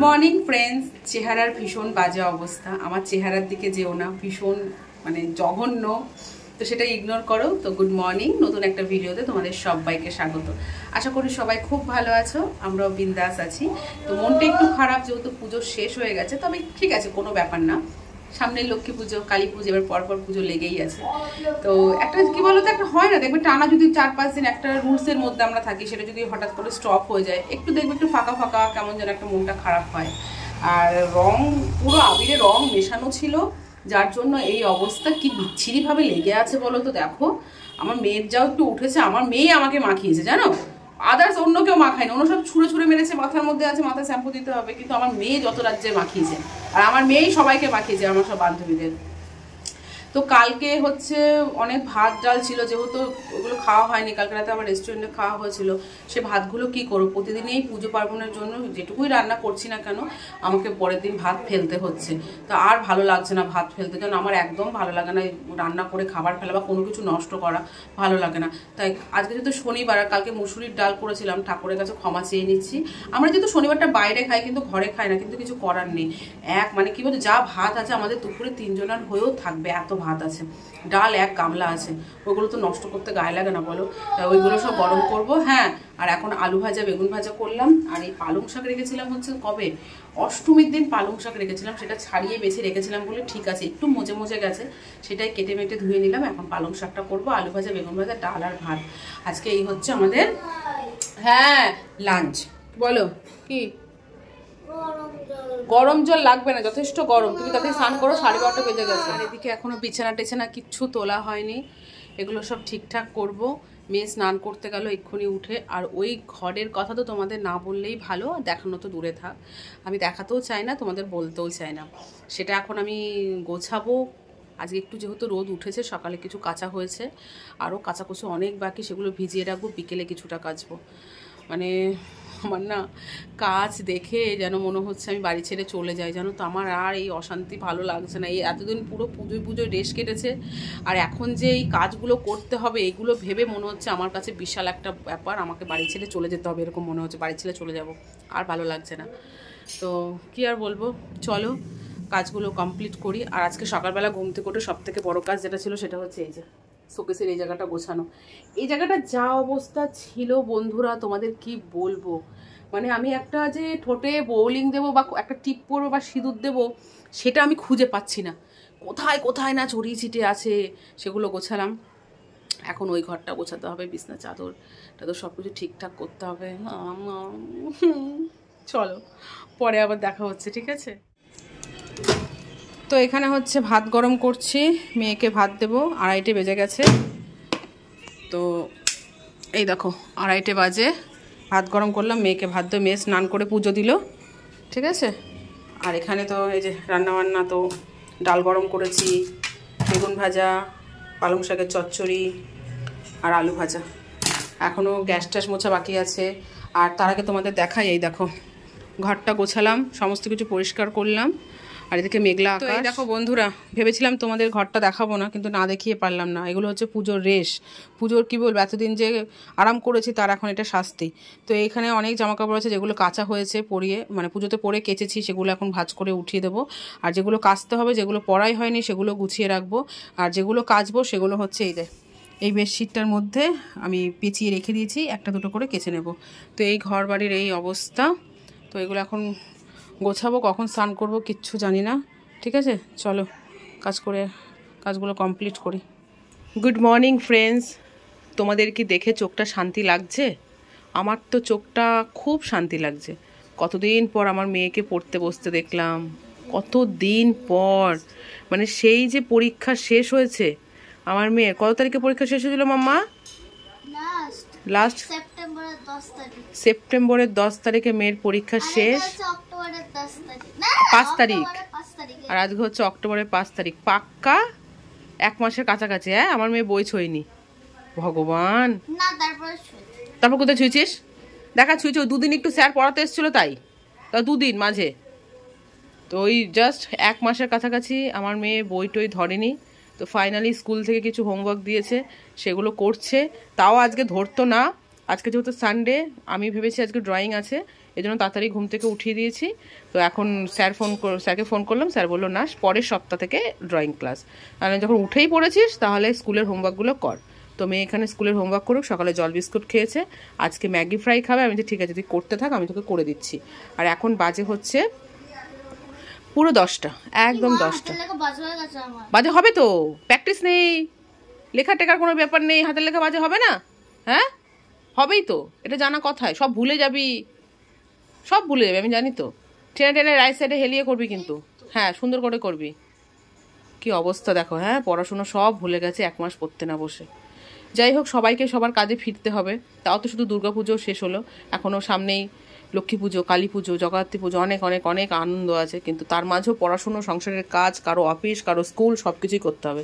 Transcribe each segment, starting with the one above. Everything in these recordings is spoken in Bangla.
Morning friends. চেহারার ভীষণ বাজে অবস্থা, আমার চেহারার দিকে যেও না, ভীষণ মানে জঘন্য, তো সেটা ইগনোর করো। তো গুড মর্নিং, নতুন একটা ভিডিওতে তোমাদের সবাইকে স্বাগত। আশা করি সবাই খুব ভালো আছো, আমরাও বিন্দাস আছি। তো মনটা একটু খারাপ, যেহেতু পুজো শেষ হয়ে গেছে, তবে ঠিক আছে, কোনো ব্যাপার না। সামনে লক্ষ্মী পুজো, কালী পুজো, এবার পরপর পুজো লেগেই আছে। তো একটা কি বলতো, একটা হয় না, দেখবে টানা যদি 4-5 দিন একটা রুলসের মধ্যে আমরা থাকি, সেটা যদি হঠাৎ করে স্টপ হয়ে যায়, একটু দেখবে একটু ফাঁকা ফাঁকা কেমন যেন একটা মনটা খারাপ হয়। আর রং, পুরো আবিরে রং মেশানো ছিল, যার জন্য এই অবস্থা। কি বিচ্ছিরিভাবে লেগে আছে বলো তো। দেখো আমার মেয়ের যাও একটু উঠেছে, আমার মেয়ে আমাকে মাখিয়েছে জানো, আদার্স অন্য কেউ মাখায় না, অন্য সব ছুঁড়ে ছুঁড়ে মেরেছে, মাথার মধ্যে আছে, মাথায় শ্যাম্পু দিতে হবে, কিন্তু আমার মেয়ে যত রাজ্যে মাখিয়েছে, আর আমার মেয়েই সবাইকে মাখিয়েছে, আমার সব বান্ধবীদের। তো কালকে হচ্ছে অনেক ভাত ডাল ছিল, যেহেতু ওগুলো খাওয়া হয়নি, কালকে রাতে আবার রেস্টুরেন্টে খাওয়া হয়েছিল। সে ভাতগুলো কি করবো, প্রতিদিনই পুজো পার্বণের জন্য যেটুকুই রান্না করছি না কেন, আমাকে পরের দিন ভাত ফেলতে হচ্ছে। তো আর ভালো লাগছে না ভাত ফেলতে, কারণ আমার একদম ভালো লাগে না রান্না করে খাবার ফেলা বা কোনো কিছু নষ্ট করা, ভালো লাগে না। তাই আজকে যেহেতু শনিবার, আর কালকে মুসুরির ডাল করেছিলাম, ঠাকুরের কাছে ক্ষমা চেয়ে নিচ্ছি। আমরা যেহেতু শনিবারটা বাইরে খাই, কিন্তু ঘরে খাই না, কিন্তু কিছু করার নেই। মানে কি বলতো, যা ভাত আছে আমাদের দুপুরে 3 জনের হয়েও থাকবে, এত ভাত আছে, ডাল 1 গামলা আছে, ওগুলো তো নষ্ট করতে গায়ে লাগে না বলো। তাই ওইগুলো সব গরম করব। হ্যাঁ, আর এখন আলু ভাজা বেগুন ভাজা করলাম। আর এই পালং শাক রেখেছিলাম হচ্ছে কবে, অষ্টমীর দিন পালং শাক রেখেছিলাম, সেটা ছাড়িয়ে বেছে রেখেছিলাম বলে ঠিক আছে, একটু মজে মজে গেছে, সেটাই কেটে মেটে ধুয়ে নিলাম। এখন পালং শাকটা করবো, আলু ভাজা বেগুন ভাজা, ডাল আর ভাত। আজকে এই হচ্ছে আমাদের হ্যাঁ লাঞ্চ। বলো কি? গরম জল লাগবে না, যথেষ্ট গরম, তুমি তাতে স্নান করো, 12:30 বেজে গেছে। আর এদিকে এখনো বিছানা টেছানা কিচ্ছু তোলা হয়নি, এগুলো সব ঠিকঠাক করব। মেয়ে স্নান করতে গেল এক্ষুনি উঠে। আর ওই ঘরের কথা তো তোমাদের না বললেই ভালো, দেখানো তো দূরে থাক, আমি দেখাতেও চাই না, তোমাদের বলতেও চাই না। সেটা এখন আমি গোছাবো। আজকে একটু যেহেতু রোদ উঠেছে, সকালে কিছু কাঁচা হয়েছে, আরও কাঁচাকুচি অনেক বাকি, সেগুলো ভিজিয়ে রাখবো, বিকেলে কিছুটা কাচবো। মানে আমার না কাজ দেখে যেন মনে হচ্ছে আমি বাড়ি ছেড়ে চলে যাই, জানো তো। আমার আর এই অশান্তি ভালো লাগছে না। এই এতদিন পুরো পুজোয় রেশ কেটেছে, আর এখন যে এই কাজগুলো করতে হবে, এগুলো ভেবে মনে হচ্ছে আমার কাছে বিশাল একটা ব্যাপার, আমাকে বাড়ি ছেড়ে চলে যেতে হবে, এরকম মনে হচ্ছে, বাড়ি ছেড়ে চলে যাব, আর ভালো লাগছে না। তো কি আর বলবো, চলো কাজগুলো কমপ্লিট করি। আর আজকে সকালবেলা ঘুম থেকে উঠে সবথেকে বড় কাজ যেটা ছিল, সেটা হচ্ছে এই যে শোকেসের এই জায়গাটা গোছানো। এই জায়গাটা যা অবস্থা ছিল বন্ধুরা, তোমাদের কি বলবো। মানে আমি একটা যে ঠোঁটে বোলিং দেবো বা একটা টিপ পরবো বা সিঁদুর দেবো, সেটা আমি খুঁজে পাচ্ছি না, কোথায় কোথায় না ছড়িয়ে ছিটিয়ে আছে। সেগুলো গোছালাম। এখন ওই ঘরটা গোছাতে হবে, বিছনা চাদর টাদর সব কিছু ঠিকঠাক করতে হবে। চলো পরে আবার দেখা হচ্ছে, ঠিক আছে। তো এখানে হচ্ছে ভাত গরম করছি, মেয়েকে ভাত দেবো, 2:30 বেজে গেছে। তো এই দেখো 2:30 বাজে, ভাত গরম করলাম, মেয়েকে ভাত দিয়ে মেয়ে স্নান করে পুজো দিল, ঠিক আছে। আর এখানে তো এই যে রান্নাবান্না, তো ডাল গরম করেছি, বেগুন ভাজা, পালং শাকের চচ্চড়ি আর আলু ভাজা। এখনও গ্যাস ট্যাস মোছা বাকি আছে। আর তার আগে তোমাদের দেখাই, এই দেখো ঘরটা গোছালাম, সমস্ত কিছু পরিষ্কার করলাম। আর এদিকে মেঘলা আকাশ। এই দেখো বন্ধুরা, ভেবেছিলাম তোমাদের ঘরটা দেখাবো না, কিন্তু না দেখিয়ে পারলাম না। এগুলো হচ্ছে পুজোর রেশ, পুজোর কী বলবো, এতদিন যে আরাম করেছি তার এখন এটা শাস্তি। তো এইখানে অনেক জামাকাপড় আছে, যেগুলো কাঁচা হয়েছে, পরিয়ে মানে পুজোতে পরে কেচেছি, সেগুলো এখন ভাঁজ করে উঠিয়ে দেবো। আর যেগুলো কাচতে হবে, যেগুলো পরাই হয়নি, সেগুলো গুছিয়ে রাখবো। আর যেগুলো কাচবো সেগুলো হচ্ছে এই বেডশিটটার মধ্যে আমি পেঁচিয়ে রেখে দিয়েছি, একটা দুটো করে কেচে নেব। তো এই ঘর বাড়ির এই অবস্থা। তো এগুলো এখন গোছাবো, কখন স্নান করবো কিচ্ছু জানি না, ঠিক আছে। চলো কাজগুলো কমপ্লিট করি। Good morning friends. তোমাদের কি দেখে চোখটা শান্তি লাগছে? আমার তো চোখটা খুব শান্তি লাগছে। কতদিন পর আমার মেয়েকে পড়তে বসতে দেখলাম, কতদিন পর। মানে সেই যে পরীক্ষা শেষ হয়েছে আমার মেয়ের, কত তারিখে পরীক্ষা শেষ হয়েছিল মাম্মা? লাস্ট সেপ্টেম্বরের 10 তারিখে মেয়ের পরীক্ষা শেষ, 5 তারিখ, আর আজকে হচ্ছে অক্টোবরের 5 তারিখ, পাক্কা 1 মাসের কাছাকাছি। হ্যাঁ, আমার মেয়ে বই ছুঁয়নি, ভগবান। তারপর কোথায় ছুঁয়েছিস? দেখা ছুঁয়েছ 2 দিন একটু স্যার পড়াতে এসেছিলো, তাই 2 দিন মাঝে। তো ওই জাস্ট 1 মাসের কাছাকাছি আমার মেয়ে বই টই ধরেনি। তো ফাইনালি স্কুল থেকে কিছু হোমওয়ার্ক দিয়েছে, সেগুলো করছে। তাও আজকে ধরতো না, আজকে যেহেতু সানডে, আমি ভেবেছি আজকে ড্রয়িং আছে, এই জন্য তাড়াতাড়ি ঘুম থেকে উঠিয়ে দিয়েছি। তো এখন স্যারকে ফোন করলাম, স্যার বললো না পরের সপ্তাহ থেকে ড্রয়িং ক্লাস। তাহলে যখন উঠেই পড়েছিস তাহলে স্কুলের হোমওয়ার্কগুলো কর। তো মেয়ে এখানে স্কুলের হোমওয়ার্ক করুক, সকালে জল বিস্কুট খেয়েছে, আজকে ম্যাগি ফ্রাই খাবে। আমি তো ঠিক আছে তুই করতে থাক, আমি তোকে করে দিচ্ছি। আর এখন বাজে হচ্ছে পুরো 10টা, একদম 10টা বাজে হবে। তো প্র্যাকটিস নেই, লেখা টেকার কোনো ব্যাপার নেই, হাতের লেখা বাজে হবে না? হ্যাঁ হবেই তো, এটা জানা কথায়। সব ভুলে যাবি, সব ভুলে যাবি, আমি জানি তো। টেনে টেনে রাইট সাইডে হেলিয়ে করবি কিন্তু, হ্যাঁ সুন্দর করে করবি। কি অবস্থা দেখো, হ্যাঁ পড়াশুনো সব ভুলে গেছে 1 মাস পড়তে না বসে। যাই হোক, সবাইকে সবার কাজে ফিরতে হবে। তাও তো শুধু দুর্গাপুজো শেষ হলো, এখনও সামনেই লক্ষ্মী পুজো, কালী পুজো, জগদ্ধাত্রী পুজো, অনেক অনেক অনেক আনন্দ আছে। কিন্তু তার মাঝেও পড়াশুনো, সংসারের কাজ, কারো অফিস, কারো স্কুল, সব কিছুই করতে হবে।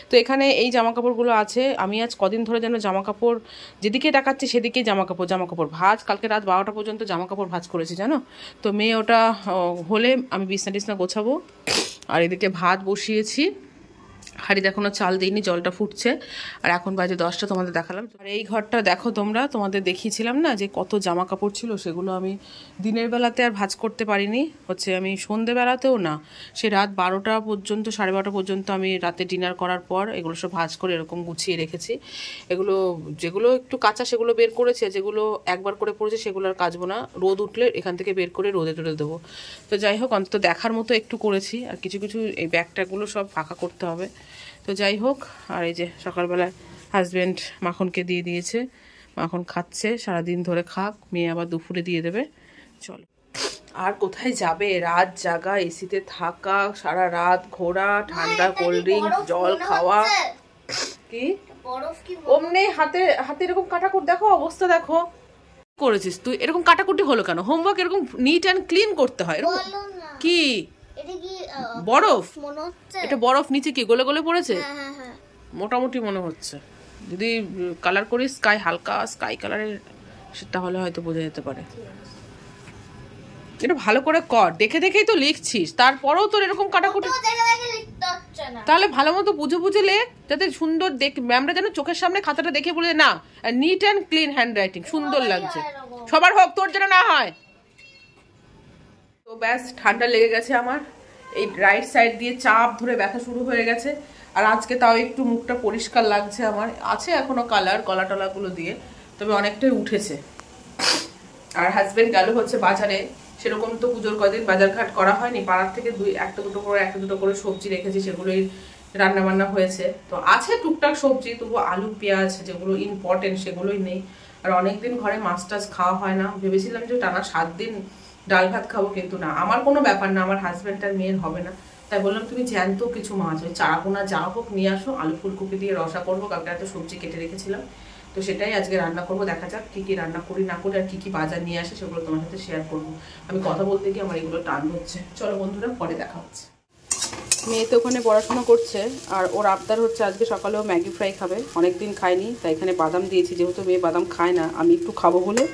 তো এখানে এই জামাকাপড়গুলো আছে। আমি আজ কদিন ধরে যেন জামাকাপড় যেদিকে তাকাচ্ছি সেদিকেই জামাকাপড় ভাঁজ। কালকে রাত 12টা পর্যন্ত জামাকাপড় ভাঁজ করেছি জানো তো। মেয়ে ওটা হলে আমি বিছনা গোছাবো। আর এদিকে ভাত বসিয়েছি, হাঁড়িতে এখনও চাল দিইনি, জলটা ফুটছে। আর এখন বাজে 10টা, তোমাদের দেখালাম। আর এই ঘরটা দেখো তোমরা, তোমাদের দেখিয়েছিলাম না যে কত জামা কাপড় ছিল, সেগুলো আমি দিনের বেলাতে আর ভাঁজ করতে পারিনি। আমি সন্ধেবেলাতেও না, সে রাত 12টা পর্যন্ত, 12:30 পর্যন্ত আমি রাতে ডিনার করার পর এগুলো সব ভাঁজ করে এরকম গুছিয়ে রেখেছি। এগুলো যেগুলো একটু কাঁচা সেগুলো বের করেছে, যেগুলো একবার করে পড়েছে সেগুলো আর কাচবো না। রোদ উঠলে এখান থেকে বের করে রোদে টোদে দেবো। তো যাই হোক, অন্তত দেখার মতো একটু করেছি। আর কিছু কিছু এই ব্যাগটাগুলো সব ফাঁকা করতে হবে। তো যাই হোক, আর এই যে সকালবেলায় হাজব্যান্ড মাখনকে দিয়ে দিয়েছে, মাখন খাচ্ছে, সারাদিন ধরে খাক, মেয়ে আবার দুপুরে দিয়ে দেবে। চলো, আর কোথায় যাবে, রাত জাগা, এসিতে থাকা, সারা রাত ঘোরা, ঠান্ডা কোল্ড ড্রিঙ্ক, জল খাওয়া। কি অমনি হাতে হাতে এরকম কাটাকুট, দেখো অবস্থা দেখো করেছিস তুই। এরকম কাটাকুটি হলো কেন? হোমওয়ার্ক এরকম নিট অ্যান্ড ক্লিন করতে হয়। এরকম কি বরফ? এটা বরফ নিচে কি গলে গলে পড়েছে? মোটামুটি মনে হচ্ছে। যদি কালার করিস স্কাই, হালকা স্কাই কালারের, সেটা হলে হয়তো বোঝা যেতে পারে। এটা ভালো করে কর, দেখে দেখেই তো লিখছিস, তারপরেও তোর এরকম কাটাকুটি। তাহলে ভালো মতো বুঝে বুঝে লেখ, যাতে সুন্দর দেখ, ম্যামরা যেন চোখের সামনে খাতাটা দেখে বলে না neat and clean hand writing, সুন্দর লাগছে। সবার হোক, তোর যেন না হয়। তো ব্যাস, ঠান্ডা লেগে গেছে আমার, এই রাইট সাইড দিয়ে চাপ ধরে ব্যথা শুরু হয়ে গেছে। আর আজকে তাও একটু মুখটা পরিষ্কার লাগছে আমার, আছে এখনো কালার, গলা টলাগুলো দিয়ে, তবে অনেকটাই উঠেছে। আর হাজবেন্ড গেল হচ্ছে বাজারে, সেরকম তো পুজোর কদিন বাজার ঘাট করা হয়নি, পাড়ার থেকে একটা দুটো করে সবজি রেখেছি, সেগুলোই রান্না বান্না হয়েছে। তো আছে টুকটাক সবজি, তবু আলু পেঁয়াজ যেগুলো ইম্পর্টেন্ট সেগুলোই নেই। আর অনেকদিন ঘরে মাছ টাছ খাওয়া হয় না, ভেবেছিলাম যে টানা 7 দিন ডাল ভাত খাবো, কিন্তু না, আমার কোনো ব্যাপার না, আমার হাজব্যান্ড আর মেয়ের হবে না। তাই বললাম তুমি জ্যান্ত কিছু মাছ, ওই চারাপোনা যা হোক নিয়ে আসো, আলু ফুলকপি দিয়ে রসা করবো, কালকে এত সবজি কেটে রেখেছিলাম, তো সেটাই আজকে রান্না করবো। দেখা যাক কি কি রান্না করি না করি, আর কি কি বাজার নিয়ে আসে সেগুলো তোমার সাথে শেয়ার করবো। আমি কথা বলতে গিয়ে আমার এগুলো টান হচ্ছে। চলো বন্ধুরা, পরে দেখা হচ্ছে। মেয়ে তো ওখানে পড়াশোনা করছে, আর ওর আবদার হচ্ছে আজকে সকালেও ম্যাগি ফ্রাই খাবে, অনেকদিন খায়নি। তাই এখানে বাদাম দিয়েছি, যেহেতু মেয়ে বাদাম খায় না, আমি একটু খাবো বলে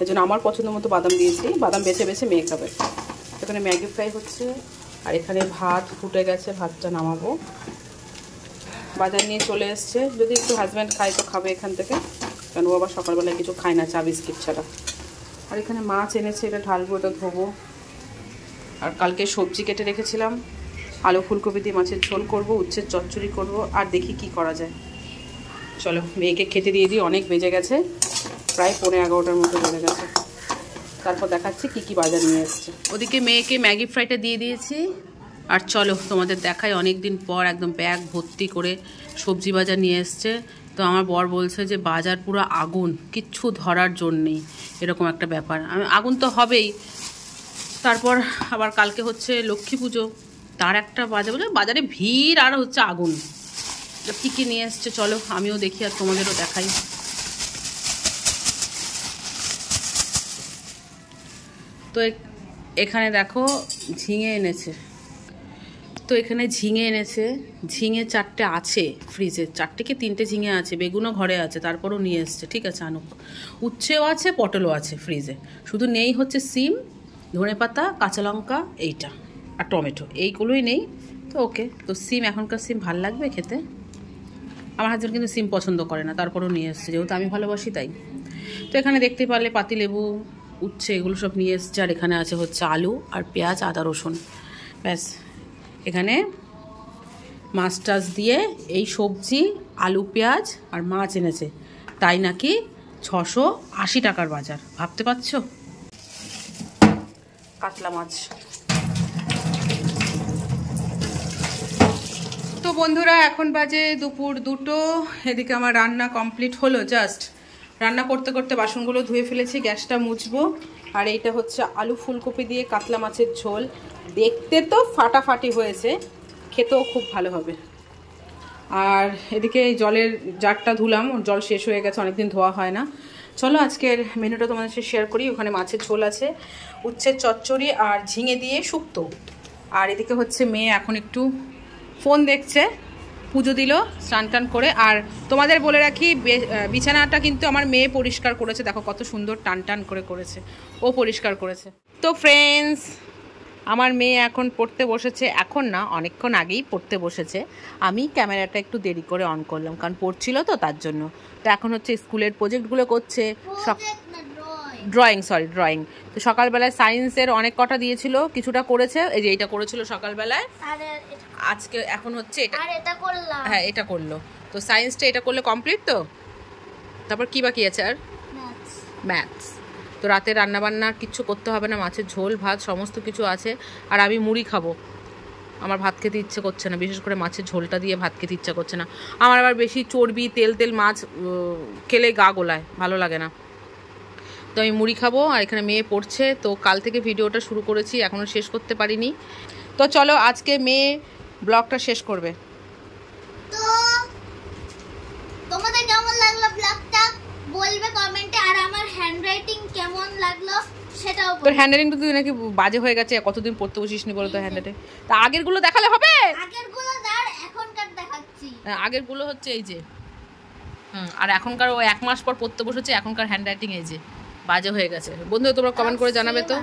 এই জন্য আমার পছন্দ মতো বাদাম দিয়েছি। বাদাম বেছে বেছে মেয়ে খাবে। এখানে ম্যাগি ফ্রাই হচ্ছে, আর এখানে ভাত ফুটে গেছে, ভাতটা নামাবো। বাজার নিয়ে চলে এসছে, যদি একটু হাজব্যান্ড খায় তো খাবে এখান থেকে, কারণ ও আবার সকালবেলায় কিছু খায় না চা বিস্কিট ছাড়া। আর এখানে মাছ এনেছে, এটা ঢালবো, এটা ধোবো। আর কালকে সবজি কেটে রেখেছিলাম, আলু ফুলকপি দিয়ে মাছের ঝোল করবো, উচ্ছের চচ্চড়ি করবো, আর দেখি কি করা যায়। চলো মেয়েকে খেতে দিয়ে দিই, অনেক বেজে গেছে, প্রায় 11:15 মতো বেজে গেছে। তারপর দেখাচ্ছি কি কি বাজার নিয়ে এসছে। ওদিকে মেয়েকে ম্যাগি ফ্রাইটা দিয়ে দিয়েছি। আর চলো তোমাদের দেখাই, অনেক দিন পর একদম ব্যাগ ভর্তি করে সবজি বাজার নিয়ে এসছে। তো আমার বর বলছে যে বাজার পুরো আগুন, কিচ্ছু ধরার জন্যেই, এরকম একটা ব্যাপার। আগুন তো হবেই, তারপর আবার কালকে হচ্ছে লক্ষ্মী পুজো, তার একটা বাজারে ভিড়, আর হচ্ছে আগুন। কী কী নিয়ে এসছে চলো আমিও দেখি আর তোমাদেরও দেখাই। তো এখানে দেখো ঝিঙে এনেছে, তো এখানে ঝিঙে এনেছে, ঝিঙে 4টে আছে ফ্রিজে, 4টে কি 3টে ঝিঙে আছে, বেগুনও ঘরে আছে, তারপরও নিয়ে এসছে। ঠিক আছে আনুক। উচ্ছেও আছে, পটলও আছে ফ্রিজে, শুধু নেই হচ্ছে সিম, ধনেপাতা, কাঁচা লঙ্কা, এইটা আর টমেটো, এইগুলোই নেই। তো ওকে, তো সিম, এখনকার সিম ভাল লাগবে খেতে? আমার হাজব্যান্ড কিন্তু সিম পছন্দ করে না, তারপরও নিয়ে এসছে, যেহেতু আমি ভালোবাসি তাই। তো এখানে দেখতে পারলে পাতিলেবু, উচ্ছে এগুলো সব নিয়ে এসছে। আর এখানে আছে হচ্ছে আলু আর পেঁয়াজ, আদা রসুন, ব্যাস। এখানে মাছ টাছ দিয়ে এই সবজি, আলু পেঁয়াজ আর মাছ এনেছে, তাই নাকি 680 টাকার বাজার। ভাবতে পারছো? কাতলা মাছ। তো বন্ধুরা এখন বাজে দুপুর 2টো। এদিকে আমার রান্না কমপ্লিট হলো। জাস্ট রান্না করতে করতে বাসনগুলো ধুয়ে ফেলেছি, গ্যাসটা মুছবো। আর এইটা হচ্ছে আলু ফুলকপি দিয়ে কাতলা মাছের ঝোল। দেখতে তো ফাটাফাটি হয়েছে, খেতেও খুব ভালো হবে। আর এদিকে জলের জারটা ধুলাম, জল শেষ হয়ে গেছে, অনেকদিন ধোয়া হয় না। চলো আজকের মেনুটা তোমাদের সাথে শেয়ার করি। ওখানে মাছের ঝোল আছে, উচ্ছের চচ্চড়ি আর ঝিঙে দিয়ে শুক্তো। আর এদিকে হচ্ছে মেয়ে এখন একটু ফোন দেখছে, পুজো দিল স্নান টান করে। আর তোমাদের বলে রাখি, বিছানাটা কিন্তু আমার মেয়ে পরিষ্কার করেছে। দেখো কত সুন্দর টান টান করে করেছে, ও পরিষ্কার করেছে। তো ফ্রেন্ডস, আমার মেয়ে এখন পড়তে বসেছে। এখন না, অনেকক্ষণ আগেই পড়তে বসেছে। আমি ক্যামেরাটা একটু দেরি করে অন করলাম, কারণ পড়ছিল তো তার জন্য। তো এখন হচ্ছে স্কুলের প্রজেক্টগুলো করছে, ড্রয়িং। তো সকালবেলায় সায়েন্সের অনেক কটা দিয়েছিল, কিছুটা করেছে। এই যে এইটা করেছিল সকালবেলায়, আজকে এখন হচ্ছে এটা, হ্যাঁ এটা করলো। তো সায়েন্সটা এটা করলে কমপ্লিট। তো তারপর কি বাকি আছে? আর ম্যাথস। তো রাতে রান্নাবান্না কিচ্ছু করতে হবে না, মাছের ঝোল ভাত সমস্ত কিছু আছে। আর আমি মুড়ি খাবো, আমার ভাত খেতে ইচ্ছে করছে না, বিশেষ করে মাছের ঝোলটা দিয়ে ভাত খেতে ইচ্ছে করছে না। আমার আবার বেশি চর্বি তেল মাছ খেলে গা গোলায়, ভালো লাগে না। তো আমি মুড়ি খাবো। আর এখানে মেয়ে পড়ছে। তো কাল থেকে ভিডিওটা শুরু করেছি, এখনও শেষ করতে পারিনি। তো চলো আজকে মেয়ে ব্লগটা শেষ করবে। তো তোমাদের কেমন লাগলো ব্লগটা বলবে কমেন্টে। আর আমার হ্যান্ডরাইটিং কেমন লাগলো সেটাও বলবে। তোর হ্যান্ডরাইটিং তো তুই নাকি বাজে হয়ে গেছে, কতদিন পড়তে বসিসনি বলো তো হ্যান্ডরাইটিং। তা আগেরগুলো দেখালে হবে? আগেরগুলো আর এখনকার দেখাচ্ছি। আগেরগুলো হচ্ছে এই যে, আর এখনকার ও 1 মাস পর পড়তে বসেছে, এখনকার হ্যান্ডরাইটিং এই যে বাজে হয়ে গেছে। বন্ধু তোমরা কমেন্ট করে জানাবে তো।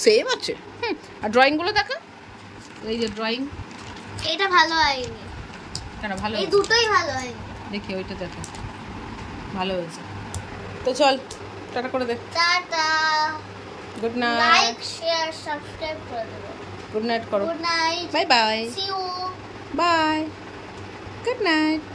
সেম আছে। আর ড্রয়িংগুলো দেখা, এই যে ড্রয়িং, এটা ভালো হয়নি। কেন ভালো? এই দুটোই ভালো হয়নি। দেখি ওইটা দেখো, ভালো হয়েছে। তো চল টাটা করে দে। Tata, good night. Like share subscribe করে দেবো। গুড নাইট করো। Good night, bye bye. See you, bye, good night.